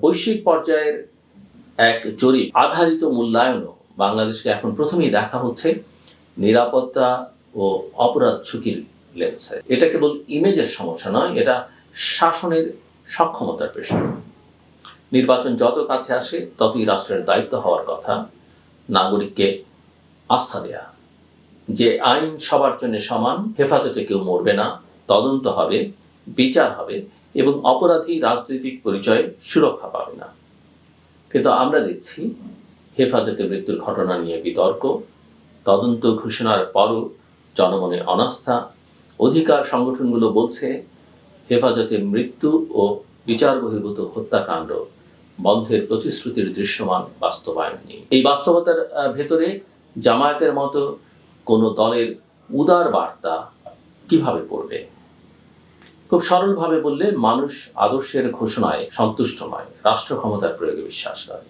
বৈশ্বিক পর্যায়ের এক জরিপ আধারিত মূল্যায়নও বাংলাদেশকে এখন প্রথমেই দেখা হচ্ছে নিরাপত্তা ও অপরাধ ঝুঁকির লেন্সে। এটা কেবল ইমেজের সমস্যা নয়, এটা শাসনের সক্ষমতার প্রশ্ন। নির্বাচন যত কাছে আসে ততই রাষ্ট্রের দায়িত্ব হওয়ার কথা নাগরিককে আস্থা দেয়া, যে আইন সবার জন্য সমান, হেফাজতে কেউ মরবে না, তদন্ত হবে, বিচার হবে এবং অপরাধী রাজনৈতিক পরিচয়ে সুরক্ষা পাবে না। কিন্তু আমরা দেখছি হেফাজতে মৃত্যুর ঘটনা নিয়ে বিতর্ক, তদন্ত ঘোষণার পরও জনমনে অনাস্থা। অধিকার সংগঠনগুলো বলছে হেফাজতে মৃত্যু ও বিচার বহির্ভূত হত্যাকাণ্ড বন্ধের প্রতিশ্রুতির দৃশ্যমান বাস্তবায়ন নেই। এই বাস্তবতার ভেতরে জামায়াতের মতো কোনো দলের উদার বার্তা কিভাবে পড়বে? খুব সরলভাবে বললে, মানুষ আদর্শের ঘোষণায় সন্তুষ্ট নয়, রাষ্ট্র ক্ষমতার প্রয়োগে বিশ্বাস করে।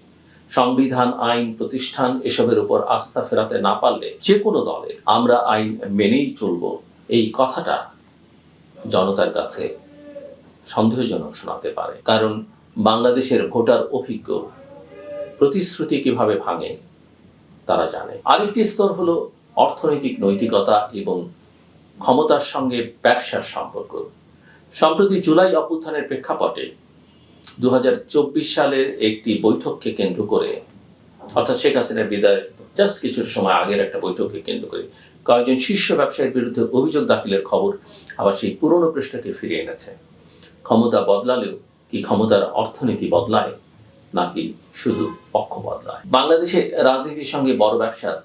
সংবিধান, আইন, প্রতিষ্ঠান এসবের উপর আস্থা ফেরাতে না পারলে যে কোনো দলের আমরা আইন মেনেই চলব এই কথাটা জনতার কাছে সন্দেহজনক শোনাতে পারে। কারণ বাংলাদেশের ভোটার অভিজ্ঞ, প্রতিশ্রুতি কিভাবে ভাঙে তারা জানে। আরেকটি স্তর হলো অর্থনৈতিক নৈতিকতা এবং ক্ষমতার সঙ্গে ব্যবসার সম্পর্ক। সম্প্রতি জুলাই অভ্যুত্থানের প্রেক্ষাপটে 2024 সালের একটি বৈঠককে কেন্দ্র করে, অর্থাৎ শেখ হাসিনার বিদায়ের জাস্ট কিছু সময় আগের একটা বৈঠককে কেন্দ্র করে কয়েকজন শীর্ষ ব্যবসায়ীর বিরুদ্ধে অভিযোগ দাখিলের খবর আবার সেই পুরনো পৃষ্ঠাকে ফিরিয়ে এনেছে। ক্ষমতা বদলালেও কি ক্ষমতার অর্থনীতি বদলায়, নাকি শুধু পক্ষ বদলায়? বাংলাদেশে রাজনীতির সঙ্গে বড় ব্যবসার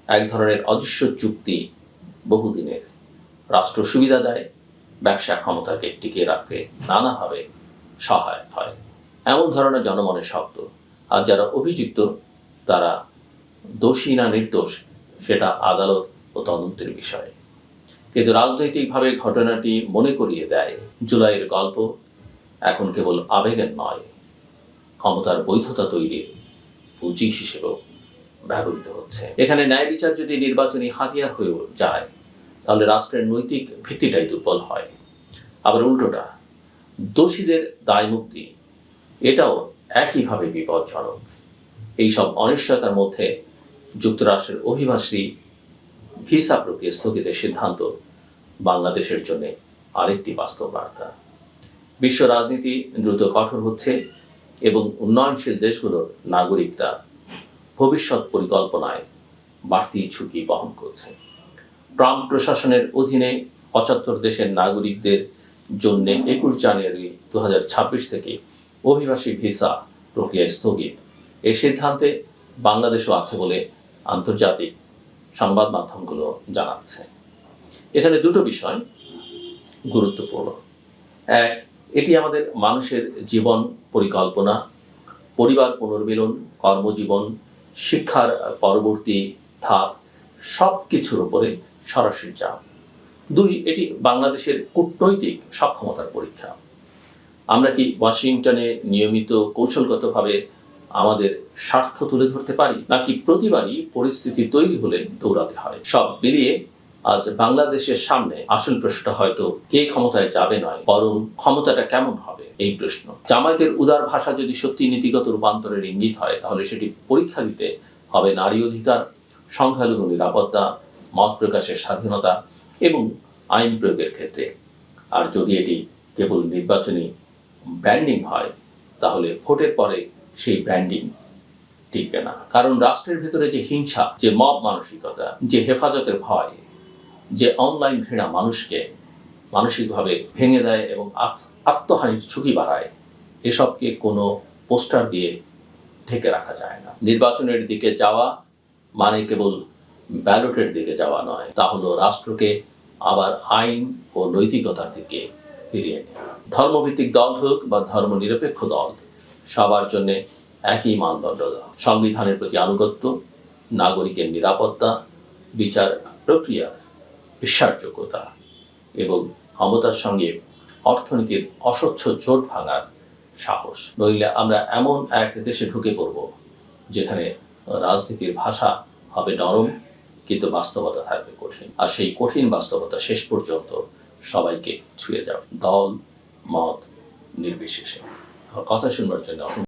এক ধরনের অদৃশ্য চুক্তি বহুদিনের। রাষ্ট্র সুবিধা দেয়, ব্যবসা ক্ষমতাকে টিকিয়ে রাখতে নানাভাবে সহায়ক হয়, এমন ধরনের জনমনের শব্দ। আর যারা অভিযুক্ত তারা দোষী না নির্দোষ সেটা আদালত ও তদন্তের বিষয়। কিন্তু রাজনৈতিকভাবে ঘটনাটি মনে করিয়ে দেয় জুলাইয়ের গল্প এখন কেবল আবেগের নয়, ক্ষমতার বৈধতা তৈরির পুঁজি হিসেবেও ব্যবহৃত হচ্ছে। এখানে ন্যায় বিচার যদি নির্বাচনী হাতিয়ার হয়ে যায় তাহলে রাষ্ট্রের নৈতিক ভিত্তিটাই দুর্বল হয়। আবার উল্টোটা, দোষীদের দায় মুক্তি, এটাও একইভাবে বিপজ্জনক। এইসব অনিশ্চয়তার মধ্যে যুক্তরাষ্ট্রের অভিবাসী ভিসা প্রক্রিয়া স্থগিতের সিদ্ধান্ত বাংলাদেশের জন্য আরেকটি বাস্তব বার্তা। বিশ্ব রাজনীতি দ্রুত কঠোর হচ্ছে এবং উন্নয়নশীল দেশগুলোর নাগরিকরা ভবিষ্যৎ পরিকল্পনায় বাড়তি ঝুঁকি বহন করছে। ট্রাম্প প্রশাসনের অধীনে 75 দেশের নাগরিকদের জন্য 21 জানুয়ারি 2026 থেকে অভিবাসী ভিসা প্রক্রিয়া স্থগিত। এই সিদ্ধান্তে বাংলাদেশও আছে বলে আন্তর্জাতিক সংবাদ মাধ্যমগুলো জানাচ্ছে। এখানে দুটো বিষয় গুরুত্বপূর্ণ। এক, এটি আমাদের মানুষের জীবন পরিকল্পনা, পরিবার পুনর্মিলন, কর্মজীবন, শিক্ষার পরবর্তী ধাপ সব কিছুর উপরে সরাসরি চাপ। দুই, এটি বাংলাদেশের কূটনৈতিক সক্ষমতার পরীক্ষা। আমরা কি ওয়াশিংটনে নিয়মিত কৌশলগতভাবে আমাদের স্বার্থ তুলে ধরতে পারি, নাকি প্রতিবারই পরিস্থিতি তৈরি হলে দৌড়াতে হয়? সব মিলিয়ে আজ বাংলাদেশের সামনে আসল প্রশ্নটা হয়তো কে ক্ষমতায় যাবে নয়, বরং ক্ষমতাটা কেমন হবে এই প্রশ্ন। জামায়াতের উদার ভাষা যদি সত্যি নীতিগত রূপান্তরের ইঙ্গিত হয় তাহলে সেটি পরীক্ষা দিতে হবে নারী অধিকার, সংখ্যালঘু নিরাপত্তা, মত প্রকাশের স্বাধীনতা এবং আইন প্রয়োগের ক্ষেত্রে। আর যদি এটি কেবল নির্বাচনী ব্র্যান্ডিং হয় তাহলে ভোটের পরে সেই ব্র্যান্ডিং টিকবে না। কারণ রাষ্ট্রের ভেতরে যে হিংসা, যে মব মানসিকতা, যে হেফাজতের ভয়, যে অনলাইন ঘৃণা মানুষকে মানসিকভাবে ভেঙে দেয় এবং আত্মহানির ঝুঁকি বাড়ায়, এসবকে কোনো পোস্টার দিয়ে ঢেকে রাখা যায় না। নির্বাচনের দিকে যাওয়া মানে কেবল ব্যালটের দিকে যাওয়া নয়, তা হলো রাষ্ট্রকে আবার আইন ও নৈতিকতার দিকে ফিরিয়ে নেওয়া। ধর্মভিত্তিক দল হোক বা ধর্মনিরপেক্ষ দল, সবার জন্য একই মানদণ্ড দেওয়া। সংবিধানের প্রতি আনুগত্য, নাগরিকের নিরাপত্তা, বিচার প্রক্রিয়ার বিশ্বাসযোগ্যতা এবং ক্ষমতার সঙ্গে অর্থনীতির অস্বচ্ছ জোট ভাঙার সাহস। নইলে আমরা এমন এক দেশে ঢুকে পড়ব যেখানে রাজনীতির ভাষা হবে নরম কিন্তু বাস্তবতা থাকবে কঠিন। আর সেই কঠিন বাস্তবতা শেষ পর্যন্ত সবাইকে ছুঁয়ে যাবে, দল মত নির্বিশেষে। কথা শুনবার জন্য অসংখ্য